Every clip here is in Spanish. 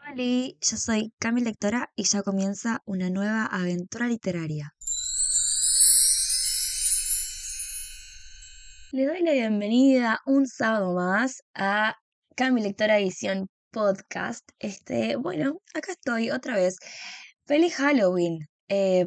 Hola, yo soy Cami Lectora y ya comienza una nueva aventura literaria. Le doy la bienvenida un sábado más a Cami Lectora Edición Podcast. Bueno, acá estoy otra vez. Feliz Halloween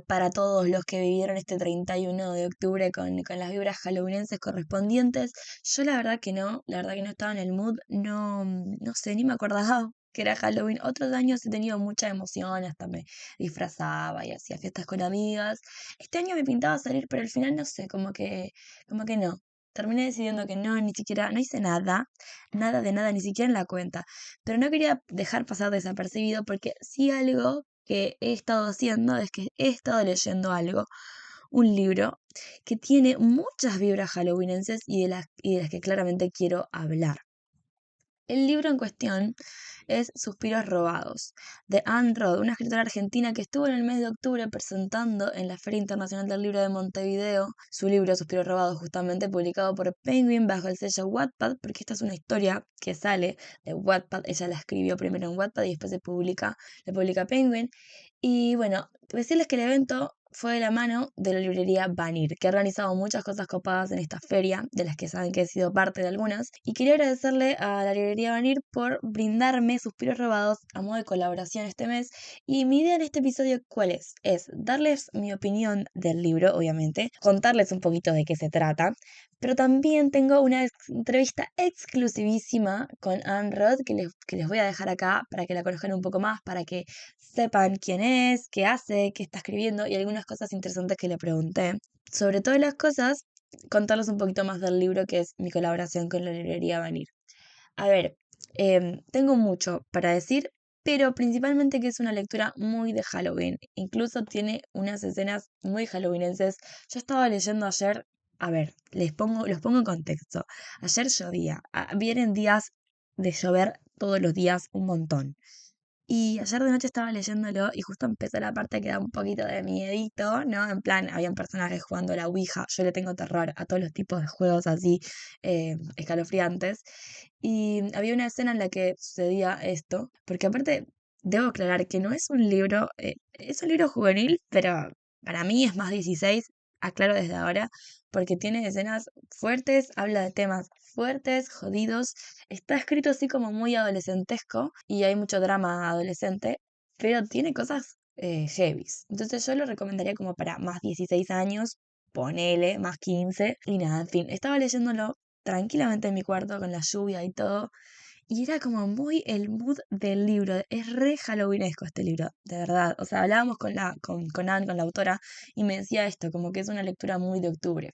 para todos los que vivieron este 31 de octubre con las vibras halloweenenses correspondientes. Yo la verdad que no estaba en el mood, no sé, ni me acordaba que era Halloween. Otros años he tenido mucha emoción, hasta me disfrazaba y hacía fiestas con amigas. Este año me pintaba salir, pero al final no sé, como que no. Terminé decidiendo que no, ni siquiera, no hice nada, nada de nada, ni siquiera en la cuenta. Pero no quería dejar pasar desapercibido porque sí algo que he estado haciendo es que he estado leyendo algo, un libro que tiene muchas vibras halloweenenses y de las que claramente quiero hablar. El libro en cuestión es Suspiros Robados, de Anne Rod, una escritora argentina que estuvo en el mes de octubre presentando en la Feria Internacional del Libro de Montevideo su libro Suspiros Robados, justamente publicado por Penguin bajo el sello Wattpad, porque esta es una historia que sale de Wattpad. Ella la escribió primero en Wattpad y después la publica Penguin. Y bueno, decirles que el evento fue de la mano de la librería Vanir, que ha organizado muchas cosas copadas en esta feria, de las que saben que he sido parte de algunas. Y quería agradecerle a la librería Vanir por brindarme Suspiros Robados a modo de colaboración este mes. Y mi idea en este episodio, ¿cuál es? Es darles mi opinión del libro, obviamente, contarles un poquito de qué se trata, pero también tengo una entrevista exclusivísima con Anne Rod que les voy a dejar acá para que la conozcan un poco más, para que sepan quién es, qué hace, qué está escribiendo y algunas cosas interesantes que le pregunté. Sobre todas las cosas, contarles un poquito más del libro que es mi colaboración con la librería Vanir. A ver, tengo mucho para decir, pero principalmente que es una lectura muy de Halloween. Incluso tiene unas escenas muy halloweenenses. Yo estaba leyendo ayer, a ver, los pongo en contexto. Ayer llovía, vienen días de llover todos los días un montón. Y ayer de noche estaba leyéndolo y justo empezó la parte que da un poquito de miedito, ¿no? En plan, habían personajes jugando a la Ouija. Yo le tengo terror a todos los tipos de juegos así escalofriantes. Y había una escena en la que sucedía esto, porque aparte debo aclarar que no es un libro, es un libro juvenil, pero para mí es más 16, aclaro desde ahora, porque tiene escenas fuertes, habla de temas fuertes, jodidos. Está escrito así como muy adolescentesco y hay mucho drama adolescente, pero tiene cosas heavies. Entonces yo lo recomendaría como para más 16 años, ponele, más 15 y nada, en fin. Estaba leyéndolo tranquilamente en mi cuarto con la lluvia y todo y era como muy el mood del libro. Es re halloweenesco este libro, de verdad. O sea, hablábamos con Anne, con la autora, y me decía esto, como que es una lectura muy de octubre.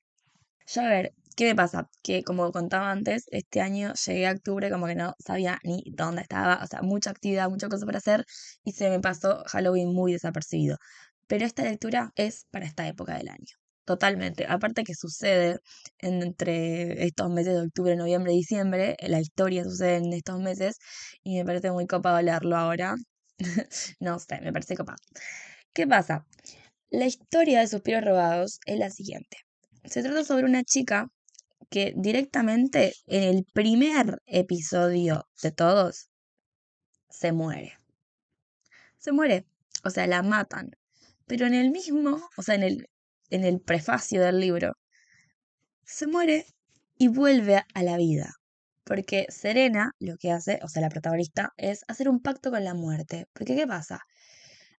Yo a ver, ¿qué me pasa? Que como contaba antes, este año llegué a octubre como que no sabía ni dónde estaba, o sea, mucha actividad, mucha cosa para hacer y se me pasó Halloween muy desapercibido. Pero esta lectura es para esta época del año. Totalmente. Aparte que sucede entre estos meses de octubre, noviembre y diciembre, la historia sucede en estos meses y me parece muy copado leerlo ahora. No sé, me parece copado. ¿Qué pasa? La historia de Suspiros Robados es la siguiente. Se trata sobre una chica que directamente en el primer episodio de todos se muere. Se muere. O sea, la matan. Pero en el mismo, o sea, en el prefacio del libro, se muere y vuelve a la vida. Porque Serena lo que hace, o sea, la protagonista, es hacer un pacto con la muerte. Porque ¿qué pasa?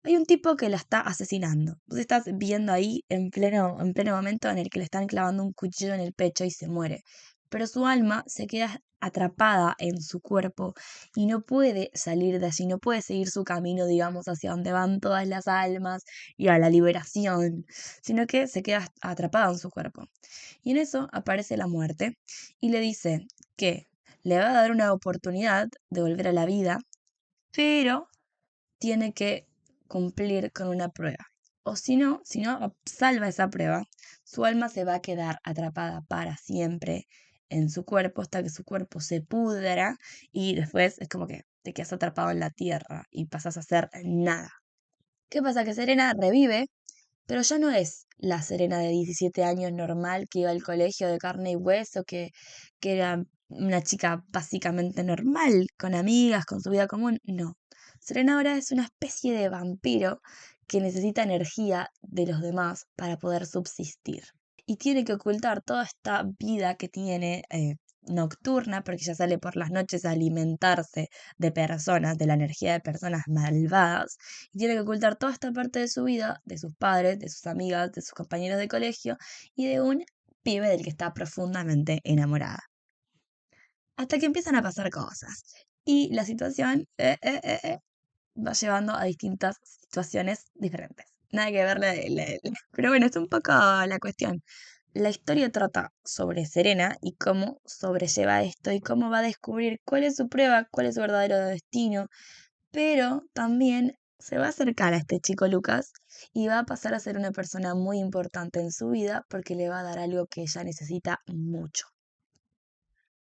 Hay un tipo que la está asesinando. Vos estás viendo ahí en pleno momento en el que le están clavando un cuchillo en el pecho y se muere. Pero su alma se queda atrapada en su cuerpo y no puede salir de allí, no puede seguir su camino, digamos, hacia donde van todas las almas y a la liberación, sino que se queda atrapada en su cuerpo. Y en eso aparece la muerte y le dice que le va a dar una oportunidad de volver a la vida, pero tiene que cumplir con una prueba. O si no salva esa prueba, su alma se va a quedar atrapada para siempre en su cuerpo hasta que su cuerpo se pudra y después es como que te quedas atrapado en la tierra y pasas a ser nada. ¿Qué pasa? Que Serena revive, pero ya no es la Serena de 17 años normal que iba al colegio de carne y hueso, que era una chica básicamente normal, con amigas, con su vida común. No. Serena ahora es una especie de vampiro que necesita energía de los demás para poder subsistir. Y tiene que ocultar toda esta vida que tiene nocturna, porque ya sale por las noches a alimentarse de personas, de la energía de personas malvadas. Y tiene que ocultar toda esta parte de su vida, de sus padres, de sus amigas, de sus compañeros de colegio y de un pibe del que está profundamente enamorada. Hasta que empiezan a pasar cosas. Y la situación va llevando a distintas situaciones diferentes. Nada que ver pero bueno, es un poco la cuestión. La historia trata sobre Serena y cómo sobrelleva esto y cómo va a descubrir cuál es su prueba, cuál es su verdadero destino, pero también se va a acercar a este chico Lucas y va a pasar a ser una persona muy importante en su vida porque le va a dar algo que ella necesita mucho.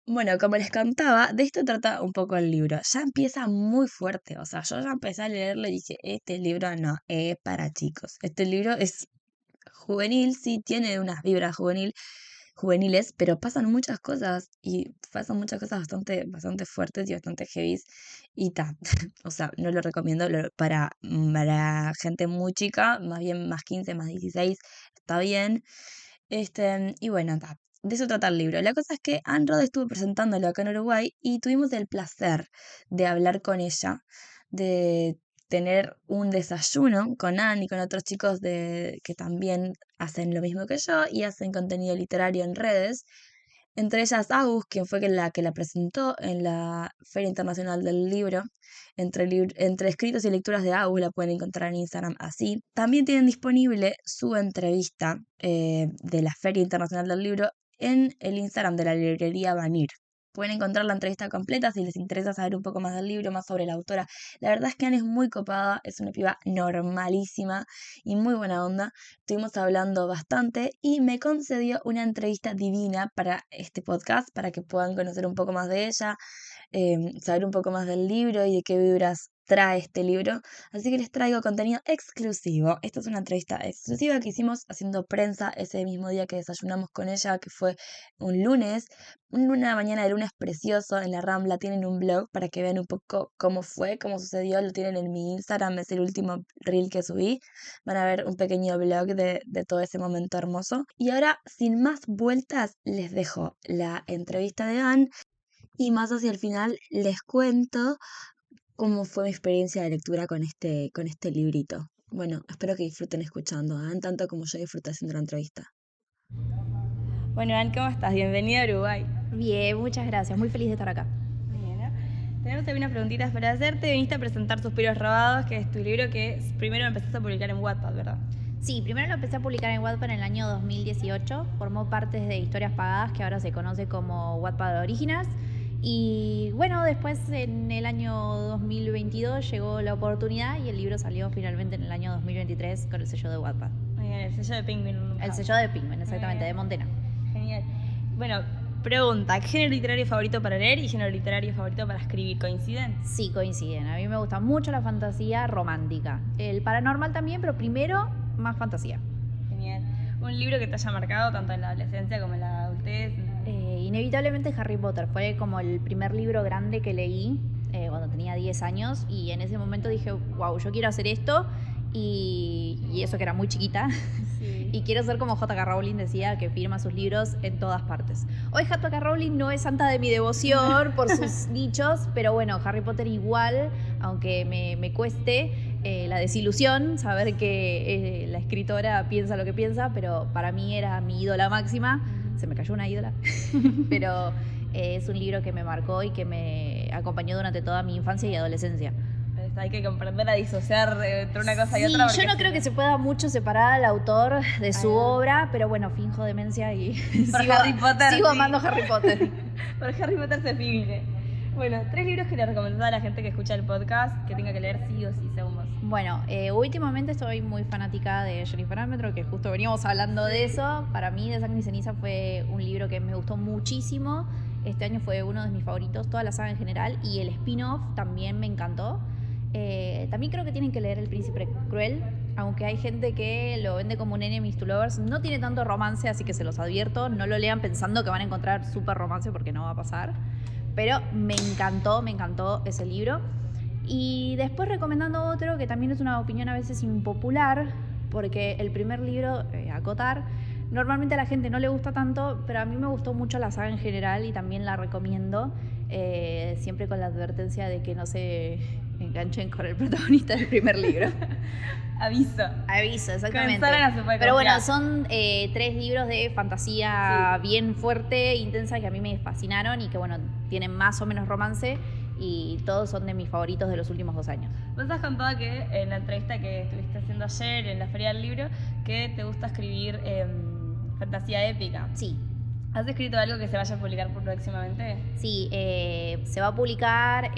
Bueno, como les contaba, de esto trata un poco el libro. Ya empieza muy fuerte, o sea, yo ya empecé a leerlo y dije, este libro no es para chicos. Este libro es juvenil, sí, tiene unas vibras juveniles, pero pasan muchas cosas y pasan muchas cosas bastante fuertes y bastante heavies y ta. O sea, no lo recomiendo para gente muy chica, más bien más 15, más 16, está bien. Y bueno, ta, de eso trata el libro. La cosa es que Anne Rod estuvo presentándolo acá en Uruguay y tuvimos el placer de hablar con ella, de tener un desayuno con Anne y con otros chicos que también hacen lo mismo que yo y hacen contenido literario en redes. Entre ellas Agus, quien fue la que la presentó en la Feria Internacional del Libro. Entre escritos y lecturas de Agus la pueden encontrar en Instagram así. También tienen disponible su entrevista de la Feria Internacional del Libro en el Instagram de la librería Vanir. Pueden encontrar la entrevista completa si les interesa saber un poco más del libro, más sobre la autora. La verdad es que Anne es muy copada, es una piba normalísima y muy buena onda. Estuvimos hablando bastante y me concedió una entrevista divina para este podcast, para que puedan conocer un poco más de ella, saber un poco más del libro y de qué vibras trae este libro. Así que les traigo contenido exclusivo. Esta es una entrevista exclusiva que hicimos haciendo prensa ese mismo día que desayunamos con ella, que fue un lunes. Una mañana de lunes precioso en la Rambla. Tienen un blog para que vean un poco cómo fue, cómo sucedió. Lo tienen en mi Instagram, es el último reel que subí. Van a ver un pequeño blog de todo ese momento hermoso. Y ahora, sin más vueltas, les dejo la entrevista de Anne y más hacia el final les cuento cómo fue mi experiencia de lectura con este librito. Bueno, espero que disfruten escuchando, Anne, tanto como yo disfruté haciendo la entrevista. Bueno, Anne, ¿cómo estás? Bienvenida a Uruguay. Bien, muchas gracias. Muy feliz de estar acá. Bueno, tenemos algunas preguntitas para hacerte. Viniste a presentar Suspiros Robados, que es tu libro que primero empezaste a publicar en Wattpad, ¿verdad? Sí, primero lo empecé a publicar en Wattpad en el año 2018. Formó parte de Historias Pagadas, que ahora se conoce como Wattpad Originals. Y bueno, después en el año 2022 llegó la oportunidad y el libro salió finalmente en el año 2023 con el sello de Wattpad. Muy bien, el sello de Penguin. El sello de Penguin, exactamente, de Montena. Genial. Bueno, pregunta, ¿género literario favorito para leer y género literario favorito para escribir? ¿Coinciden? Sí, coinciden. A mí me gusta mucho la fantasía romántica. El paranormal también, pero primero más fantasía. Genial. ¿Un libro que te haya marcado tanto en la adolescencia como en la adultez? Inevitablemente Harry Potter. Fue como el primer libro grande que leí cuando tenía 10 años y en ese momento dije, wow, yo quiero hacer esto y eso que era muy chiquita. Sí. Y quiero ser como J.K. Rowling decía, que firma sus libros en todas partes. Hoy J.K. Rowling no es santa de mi devoción por sus nichos, pero bueno, Harry Potter igual, aunque me cueste la desilusión, saber que la escritora piensa lo que piensa, pero para mí era mi ídola máxima. Se me cayó una ídola, pero es un libro que me marcó y que me acompañó durante toda mi infancia y adolescencia. Hay que comprender a disociar entre una cosa y Sí, otra. yo no creo que se pueda mucho separar al autor de su obra, pero bueno, finjo demencia y sigo amando Harry Potter. Por Harry Potter se finge. Bueno, 3 libros que le recomendás a la gente que escucha el podcast que tenga que leer sí o sí, según vos. Bueno, últimamente estoy muy fanática de Jennifer Armentrout, que justo veníamos hablando de eso. Para mí, De Sangre y Ceniza fue un libro que me gustó muchísimo. Este año fue uno de mis favoritos, toda la saga en general, y el spin-off también me encantó. También creo que tienen que leer El Príncipe Cruel, aunque hay gente que lo vende como un Enemies to Lovers, no tiene tanto romance, así que se los advierto, no lo lean pensando que van a encontrar súper romance porque no va a pasar. Pero me encantó ese libro. Y después recomendando otro que también es una opinión a veces impopular, porque el primer libro, Acotar, normalmente a la gente no le gusta tanto, pero a mí me gustó mucho la saga en general y también la recomiendo, siempre con la advertencia de que no se enganchen con el protagonista del primer libro. Aviso, exactamente. A pero bueno, son 3 libros de fantasía bien fuerte, intensa, que a mí me fascinaron y que bueno, tienen más o menos romance y todos son de mis favoritos de los últimos 2 años. Vos has contado que en la entrevista que estuviste haciendo ayer en la Feria del Libro, que te gusta escribir fantasía épica. Sí. ¿Has escrito algo que se vaya a publicar próximamente? Sí, se va a publicar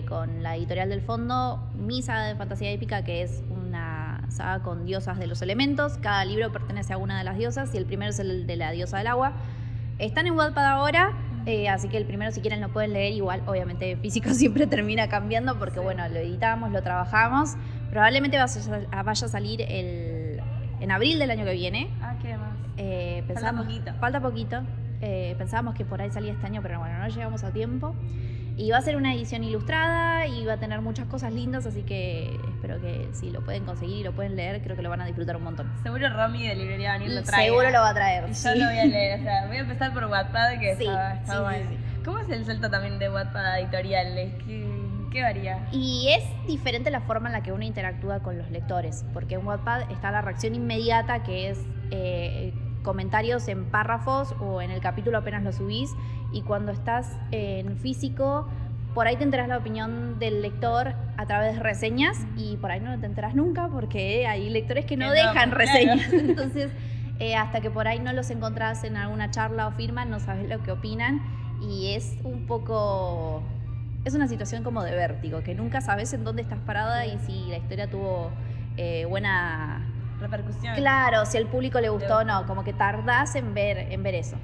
con la editorial del fondo mi saga de fantasía épica, que es una saga con diosas de los elementos. Cada libro pertenece a una de las diosas y el primero es el de la diosa del agua. Están en Wattpad ahora, así que el primero si quieren lo pueden leer. Igual, obviamente, físico siempre termina cambiando porque, bueno, lo editamos, lo trabajamos. Probablemente vaya a salir en abril del año que viene. ¿Qué más? Falta poquito. Pensábamos que por ahí salía este año, pero bueno, no llegamos a tiempo. Y va a ser una edición ilustrada y va a tener muchas cosas lindas, así que espero que si lo pueden conseguir y lo pueden leer, creo que lo van a disfrutar un montón. Seguro Romy de Librería Vanir lo trae. Seguro lo va a traer. Y yo lo voy a leer, o sea, voy a empezar por Wattpad, que está bueno. Sí. ¿Cómo es el salto también de Wattpad a editoriales? ¿Qué varía? Y es diferente la forma en la que uno interactúa con los lectores, porque en Wattpad está la reacción inmediata, que es comentarios en párrafos o en el capítulo apenas lo subís, y cuando estás en físico, por ahí te enterás la opinión del lector a través de reseñas y por ahí no te enterás nunca porque hay lectores que no dejan reseñas. Claro. Entonces, hasta que por ahí no los encontrás en alguna charla o firma, no sabes lo que opinan y es un poco... Es una situación como de vértigo, que nunca sabes en dónde estás parada y si la historia tuvo buena... repercusión. Claro, si al público le gustó o no, como que tardás en ver eso.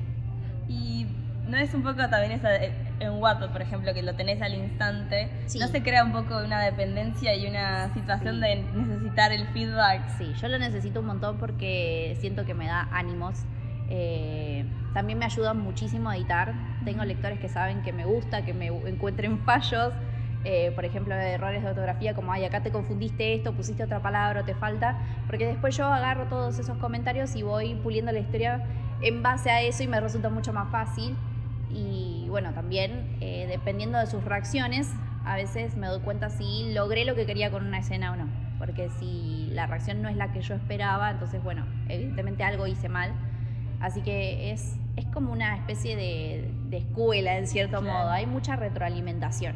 Y no es un poco también esa, en Wattpad, por ejemplo, que lo tenés al instante, sí. ¿No se crea un poco una dependencia y una situación de necesitar el feedback? Sí, yo lo necesito un montón porque siento que me da ánimos. También me ayuda muchísimo a editar. Tengo lectores que saben que me gusta, que me encuentren fallos. Por ejemplo, errores de ortografía como, ay, acá te confundiste esto, pusiste otra palabra o te falta, porque después yo agarro todos esos comentarios y voy puliendo la historia en base a eso y me resulta mucho más fácil. Y bueno, también dependiendo de sus reacciones, a veces me doy cuenta si logré lo que quería con una escena o no, porque si la reacción no es la que yo esperaba, entonces bueno, evidentemente algo hice mal. Así que es como una especie de escuela en cierto modo, hay mucha retroalimentación.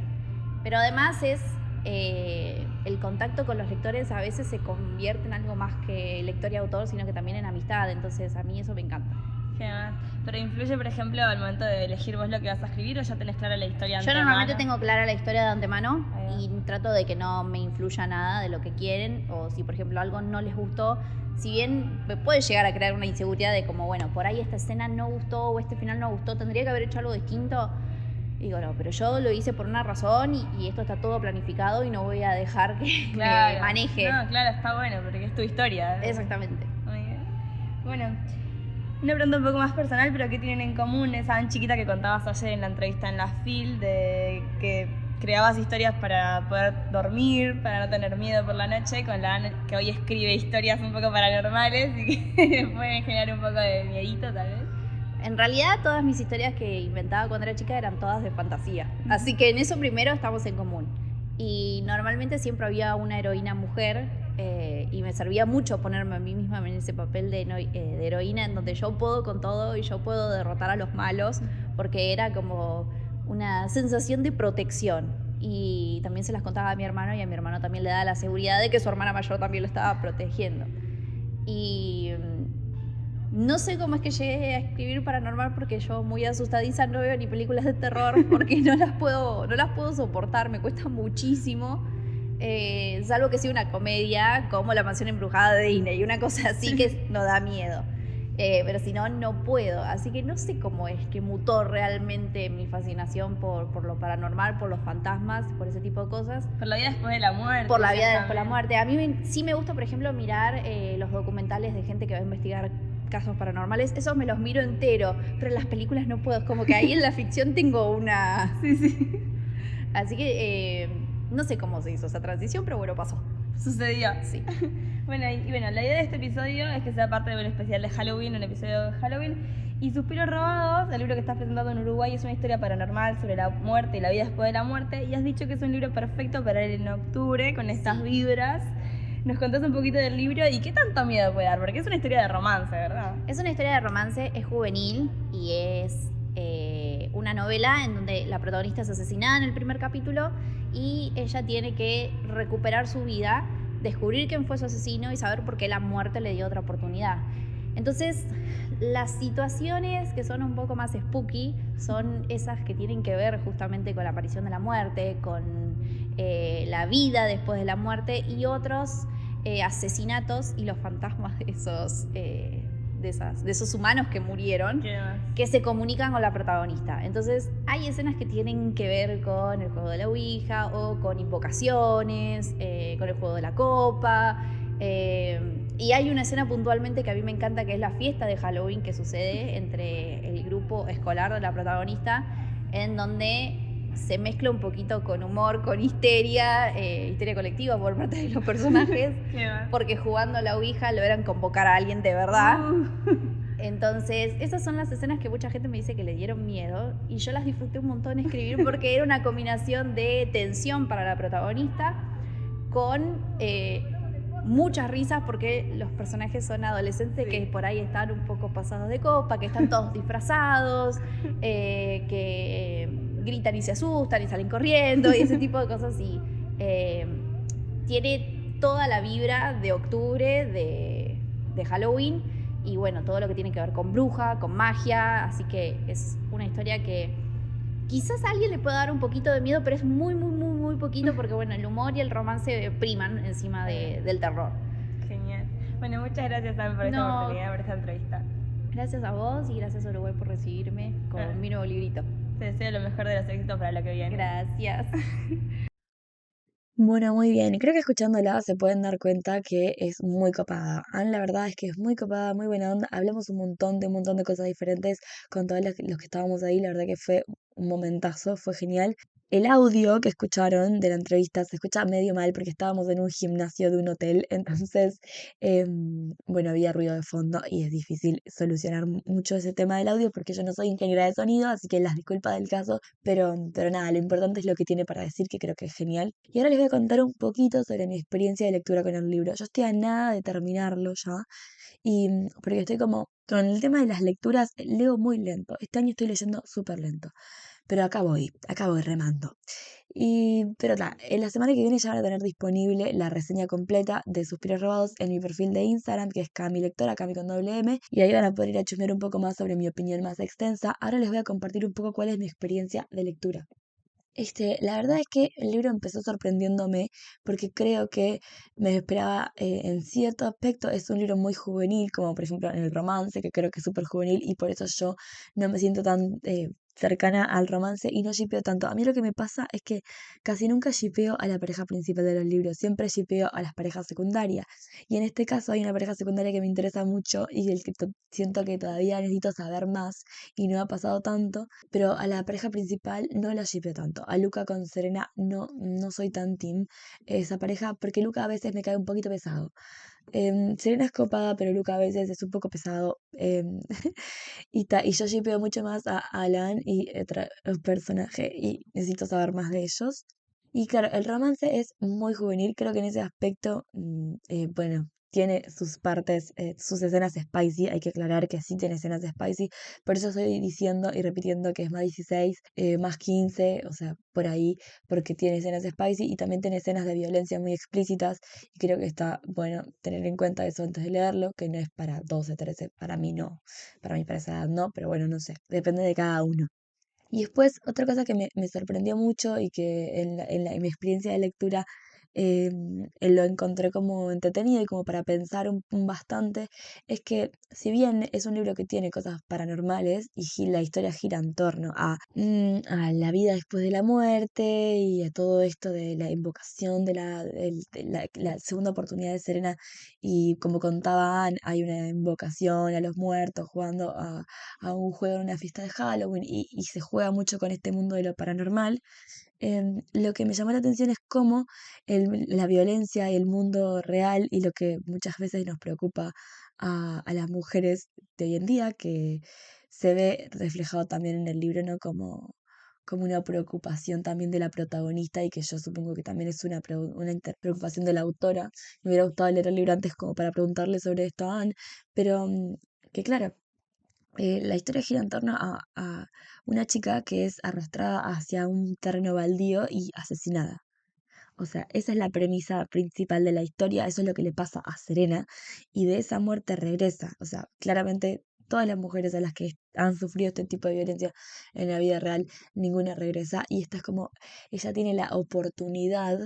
Pero además es el contacto con los lectores a veces se convierte en algo más que lector y autor, sino que también en amistad, entonces a mí eso me encanta. Pero influye, por ejemplo, al momento de elegir vos lo que vas a escribir o ya tenés clara la historia de antemano. Yo normalmente tengo clara la historia de antemano y trato de que no me influya nada de lo que quieren, o si por ejemplo algo no les gustó, si bien me puede llegar a crear una inseguridad de como, bueno, por ahí esta escena no gustó o este final no gustó, tendría que haber hecho algo distinto. Digo, no, pero yo lo hice por una razón y esto está todo planificado y no voy a dejar que me maneje. No, claro, está bueno, porque es tu historia. Exactamente. Muy bien. Bueno, una pregunta un poco más personal, pero ¿qué tienen en común esa chiquita que contabas ayer en la entrevista en la FIL, de que creabas historias para poder dormir, para no tener miedo por la noche, con la Ana que hoy escribe historias un poco paranormales y que pueden generar un poco de miedito tal vez? En realidad todas mis historias que inventaba cuando era chica eran todas de fantasía, así que en eso primero estamos en común. Y normalmente siempre había una heroína mujer y me servía mucho ponerme a mí misma en ese papel de heroína en donde yo puedo con todo y yo puedo derrotar a los malos, porque era como una sensación de protección. Y también se las contaba a mi hermano y a mi hermano también le daba la seguridad de que su hermana mayor también lo estaba protegiendo. Y no sé cómo es que llegué a escribir paranormal, porque yo muy asustadiza no veo ni películas de terror porque no las puedo soportar, me cuesta muchísimo, salvo que sea una comedia como La mansión embrujada de Disney, una cosa así que no da miedo. pero si no, no puedo. Así que no sé cómo es que mutó realmente mi fascinación por lo paranormal, por los fantasmas, por ese tipo de cosas. Por la vida después de la muerte. Por la vida después de la muerte. A mí sí me gusta, por ejemplo, mirar los documentales de gente que va a investigar casos paranormales. Esos me los miro entero, pero en las películas no puedo. Es como que ahí en la ficción tengo una... Sí. Así que no sé cómo se hizo esa transición, pero bueno, pasó. Sucedió. Sí. Bueno, la idea de este episodio es que sea parte de un especial de Halloween, un episodio de Halloween. Y Suspiros Robados, el libro que estás presentando en Uruguay, es una historia paranormal sobre la muerte y la vida después de la muerte. Y has dicho que es un libro perfecto para leer en octubre, con estas vibras. ¿Nos contás un poquito del libro y qué tanto miedo puede dar? Porque es una historia de romance, ¿verdad? Es una historia de romance, es juvenil y es una novela en donde la protagonista es asesinada en el primer capítulo y ella tiene que recuperar su vida, descubrir quién fue su asesino y saber por qué la muerte le dio otra oportunidad. Entonces, las situaciones que son un poco más spooky son esas que tienen que ver justamente con la aparición de la muerte, con la vida después de la muerte y otros asesinatos y los fantasmas de esos humanos que murieron, que se comunican con la protagonista. Entonces hay escenas que tienen que ver con el juego de la Ouija o con invocaciones, con el juego de la copa. Y hay una escena puntualmente que a mí me encanta, que es la fiesta de Halloween que sucede entre el grupo escolar de la protagonista, en donde se mezcla un poquito con humor, con histeria colectiva por parte de los personajes, porque jugando a la Ouija logran convocar a alguien de verdad. Entonces, esas son las escenas que mucha gente me dice que le dieron miedo y yo las disfruté un montón escribir porque era una combinación de tensión para la protagonista con muchas risas porque los personajes son adolescentes que por ahí están un poco pasados de copa, que están todos disfrazados, que gritan y se asustan y salen corriendo y ese tipo de cosas. Y tiene toda la vibra de octubre de Halloween y bueno, todo lo que tiene que ver con bruja, con magia, así que es una historia que quizás a alguien le pueda dar un poquito de miedo, pero es muy poquito porque bueno, el humor y el romance priman encima del terror. Genial. Bueno, muchas gracias, Sam, por esta oportunidad, por esta entrevista. Gracias a vos y gracias a Uruguay por recibirme con mi nuevo librito. Te deseo lo mejor de los éxitos para lo que viene. Gracias. Bueno, muy bien. Creo que escuchándola se pueden dar cuenta que es muy copada. Anne, la verdad es que es muy copada, muy buena onda. Hablamos un montón de cosas diferentes con todos los que estábamos ahí. La verdad que fue un momentazo, fue genial. El audio que escucharon de la entrevista se escucha medio mal porque estábamos en un gimnasio de un hotel, entonces, bueno, había ruido de fondo y es difícil solucionar mucho ese tema del audio porque yo no soy ingeniera de sonido, así que las disculpas del caso, pero nada, lo importante es lo que tiene para decir, que creo que es genial. Y ahora les voy a contar un poquito sobre mi experiencia de lectura con el libro. Yo estoy a nada de terminarlo ya, y porque estoy como, con el tema de las lecturas, leo muy lento. Este año estoy leyendo súper lento. Pero acá voy remando. Pero nada, en la semana que viene ya van a tener disponible la reseña completa de Suspiros Robados en mi perfil de Instagram, que es Cami Lectora, Cami con doble M, y ahí van a poder ir a chusmear un poco más sobre mi opinión más extensa. Ahora les voy a compartir un poco cuál es mi experiencia de lectura. La verdad es que el libro empezó sorprendiéndome porque creo que me esperaba en cierto aspecto. Es un libro muy juvenil, como por ejemplo en el romance, que creo que es súper juvenil y por eso yo no me siento tan cercana al romance y no shippeo tanto. A mí lo que me pasa es que casi nunca shippeo a la pareja principal de los libros, siempre shippeo a las parejas secundarias. Y en este caso hay una pareja secundaria que me interesa mucho y del que siento que todavía necesito saber más y no ha pasado tanto, pero a la pareja principal no la shippeo tanto. A Luca con Serena no soy tan team esa pareja porque Luca a veces me cae un poquito pesado. Serena es copada, pero Luca a veces es un poco pesado. Y yo shippeo mucho más a Alan y otro personaje y necesito saber más de ellos. Y claro, el romance es muy juvenil, creo que en ese aspecto, bueno, tiene sus partes, sus escenas spicy, hay que aclarar que sí tiene escenas spicy, por eso estoy diciendo y repitiendo que es más 16, más 15, o sea, por ahí, porque tiene escenas spicy y también tiene escenas de violencia muy explícitas, y creo que está bueno tener en cuenta eso antes de leerlo, que no es para 12, 13, para mí no, para mí para esa edad no, pero bueno, no sé, depende de cada uno. Y después, otra cosa que me sorprendió mucho y que en mi experiencia de lectura lo encontré como entretenido y como para pensar bastante, es que si bien es un libro que tiene cosas paranormales y la historia gira en torno a la vida después de la muerte y a todo esto de la invocación de la segunda oportunidad de Serena, y como contaba Anne, hay una invocación a los muertos jugando a un juego en una fiesta de Halloween y se juega mucho con este mundo de lo paranormal. Lo que me llamó la atención es cómo la violencia y el mundo real y lo que muchas veces nos preocupa a las mujeres de hoy en día, que se ve reflejado también en el libro, ¿no? Como una preocupación también de la protagonista y que yo supongo que también es una preocupación de la autora. Me hubiera gustado leer el libro antes como para preguntarle sobre esto a Anne, pero que claro, la historia gira en torno a una chica que es arrastrada hacia un terreno baldío y asesinada. O sea, esa es la premisa principal de la historia, eso es lo que le pasa a Serena, y de esa muerte regresa. O sea, claramente todas las mujeres a las que han sufrido este tipo de violencia en la vida real, ninguna regresa, y esta es como, ella tiene la oportunidad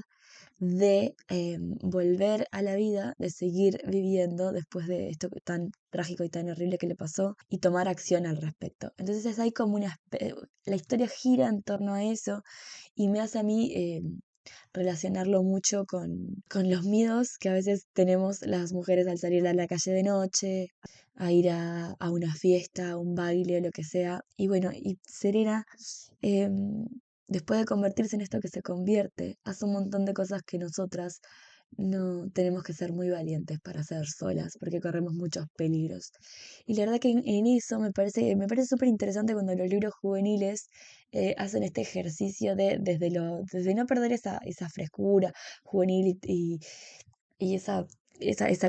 de volver a la vida, de seguir viviendo después de esto tan trágico y tan horrible que le pasó y tomar acción al respecto. Entonces hay como la historia gira en torno a eso y me hace a mí relacionarlo mucho con los miedos que a veces tenemos las mujeres al salir a la calle de noche, a ir a una fiesta, a un baile o lo que sea. Y bueno, y Serena, em, después de convertirse en esto que se convierte, hace un montón de cosas que nosotras no tenemos que ser muy valientes para hacer solas, porque corremos muchos peligros. Y la verdad que en eso me parece súper interesante cuando los libros juveniles hacen este ejercicio desde no perder esa frescura juvenil y esa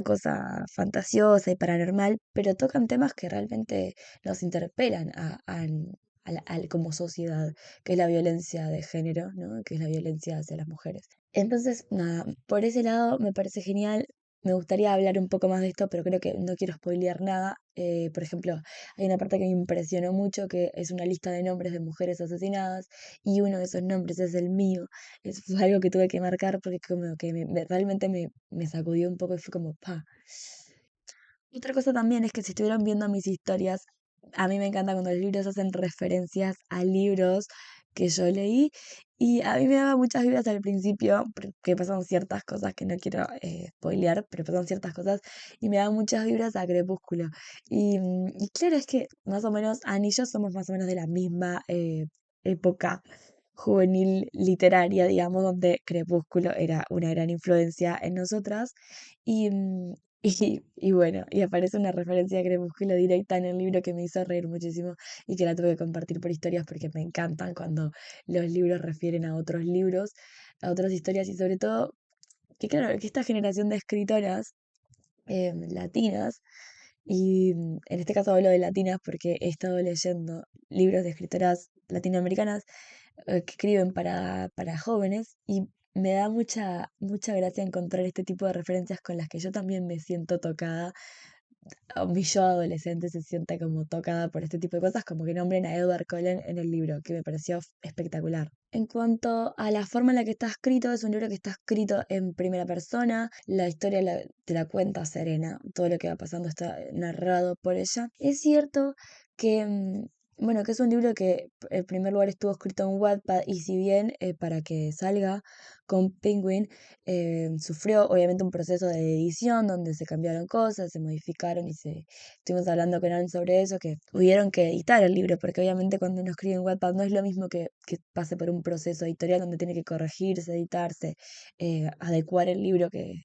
cosa fantasiosa y paranormal, pero tocan temas que realmente nos interpelan como sociedad, que es la violencia de género, ¿no? Que es la violencia hacia las mujeres. Entonces, nada, por ese lado me parece genial. Me gustaría hablar un poco más de esto, pero creo que no quiero spoilear nada. Por ejemplo, hay una parte que me impresionó mucho, que es una lista de nombres de mujeres asesinadas, y uno de esos nombres es el mío. Fue algo que tuve que marcar porque como que realmente me sacudió un poco y fue como, pa. Otra cosa también es que si estuvieran viendo mis historias, a mí me encanta cuando los libros hacen referencias a libros que yo leí, y a mí me daba muchas vibras al principio, porque pasan ciertas cosas que no quiero spoilear, pero pasan ciertas cosas y me daban muchas vibras a Crepúsculo. Y claro, es que más o menos Annie y yo somos más o menos de la misma época juvenil literaria, digamos, donde Crepúsculo era una gran influencia en nosotras. Y, mm, y bueno, y aparece una referencia a Crepúsculo directa en el libro que me hizo reír muchísimo y que la tuve que compartir por historias porque me encantan cuando los libros refieren a otros libros, a otras historias y sobre todo que claro, que esta generación de escritoras latinas, en este caso hablo de latinas porque he estado leyendo libros de escritoras latinoamericanas que escriben para jóvenes y me da mucha gracia encontrar este tipo de referencias con las que yo también me siento tocada, o mi yo adolescente se siente como tocada por este tipo de cosas, como que nombren a Edward Cullen en el libro, que me pareció espectacular. En cuanto a la forma en la que está escrito, es un libro que está escrito en primera persona, la historia te la cuenta Serena, todo lo que va pasando está narrado por ella. Es cierto que, bueno, que es un libro que en primer lugar estuvo escrito en Wattpad y si bien para que salga con Penguin sufrió obviamente un proceso de edición donde se cambiaron cosas, se modificaron estuvimos hablando con Anne sobre eso, que tuvieron que editar el libro, porque obviamente cuando uno escribe en Wattpad no es lo mismo que pase por un proceso editorial donde tiene que corregirse, editarse, adecuar el libro que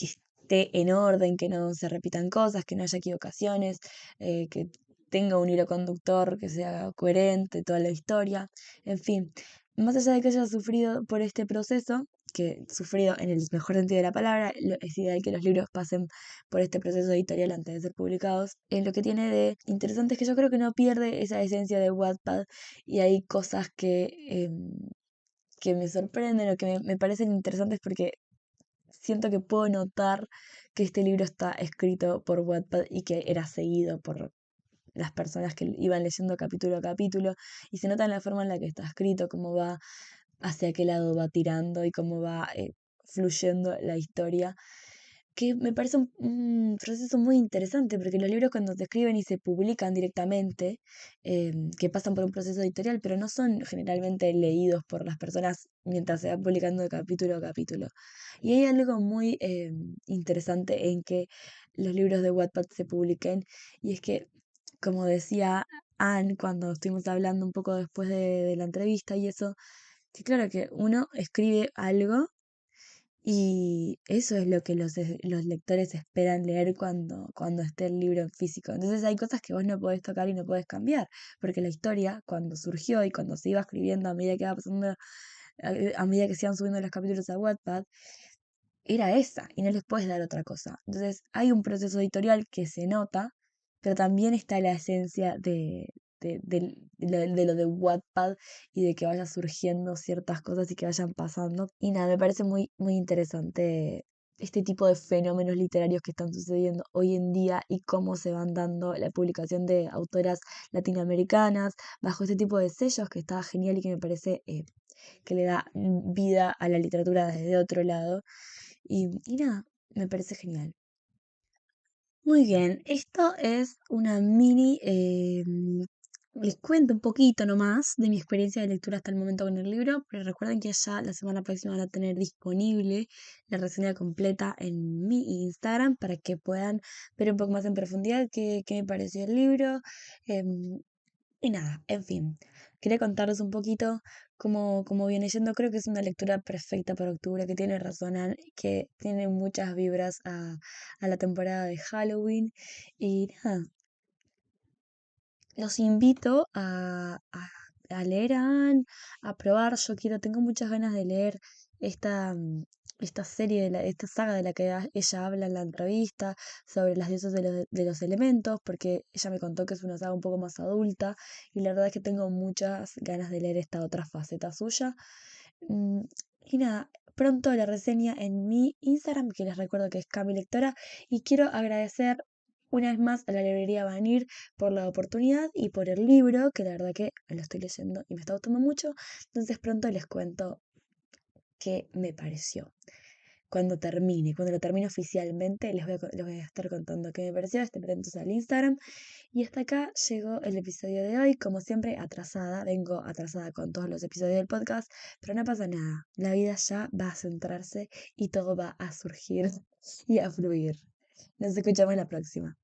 esté en orden, que no se repitan cosas, que no haya equivocaciones, que tenga un hilo conductor que sea coherente, toda la historia, en fin. Más allá de que haya sufrido por este proceso, que sufrido en el mejor sentido de la palabra, es ideal que los libros pasen por este proceso editorial antes de ser publicados. Lo que tiene de interesante es que yo creo que no pierde esa esencia de Wattpad y hay cosas que me sorprenden o que me parecen interesantes porque siento que puedo notar que este libro está escrito por Wattpad y que era seguido por las personas que iban leyendo capítulo a capítulo y se nota en la forma en la que está escrito, cómo va hacia qué lado va tirando y cómo va fluyendo la historia, que me parece un proceso muy interesante, porque los libros cuando se escriben y se publican directamente, que pasan por un proceso editorial, pero no son generalmente leídos por las personas mientras se va publicando de capítulo a capítulo. Y hay algo muy interesante en que los libros de Wattpad se publiquen, y es que, como decía Anne cuando estuvimos hablando un poco después de la entrevista y eso, que claro que uno escribe algo y eso es lo que los lectores esperan leer cuando esté el libro en físico. Entonces hay cosas que vos no podés tocar y no podés cambiar, porque la historia, cuando surgió y cuando se iba escribiendo a medida que iba pasando, a medida que se iban subiendo los capítulos a Wattpad, era esa, y no les puedes dar otra cosa. Entonces hay un proceso editorial que se nota, pero también está la esencia de lo de Wattpad y de que vaya surgiendo ciertas cosas y que vayan pasando. Y nada, me parece muy, muy interesante este tipo de fenómenos literarios que están sucediendo hoy en día y cómo se van dando la publicación de autoras latinoamericanas bajo este tipo de sellos, que está genial y que me parece que le da vida a la literatura desde otro lado. Y nada, me parece genial. Muy bien, esto es una mini, les cuento un poquito nomás de mi experiencia de lectura hasta el momento con el libro, pero recuerden que ya la semana próxima van a tener disponible la reseña completa en mi Instagram para que puedan ver un poco más en profundidad qué me pareció el libro. em, y nada, en fin, quería contarles un poquito cómo viene yendo. Creo que es una lectura perfecta para octubre, que tiene razón, Ann, que tiene muchas vibras a la temporada de Halloween. Y nada, los invito a leer a Anne, a probar. Tengo muchas ganas de leer esta, esta serie, esta saga de la que ella habla en la entrevista, sobre las diosas de los elementos, porque ella me contó que es una saga un poco más adulta, y la verdad es que tengo muchas ganas de leer esta otra faceta suya. Mm, Y nada, pronto la reseña en mi Instagram, que les recuerdo que es Cami Lectora, y quiero agradecer una vez más a la librería Vanir por la oportunidad y por el libro, que la verdad que lo estoy leyendo y me está gustando mucho. Entonces pronto les cuento qué me pareció. Cuando lo termine oficialmente, les voy a estar contando qué me pareció. Estén atentos al Instagram. Y hasta acá llegó el episodio de hoy. Como siempre, atrasada. Vengo atrasada con todos los episodios del podcast, pero no pasa nada. La vida ya va a centrarse y todo va a surgir y a fluir. Nos escuchamos en la próxima.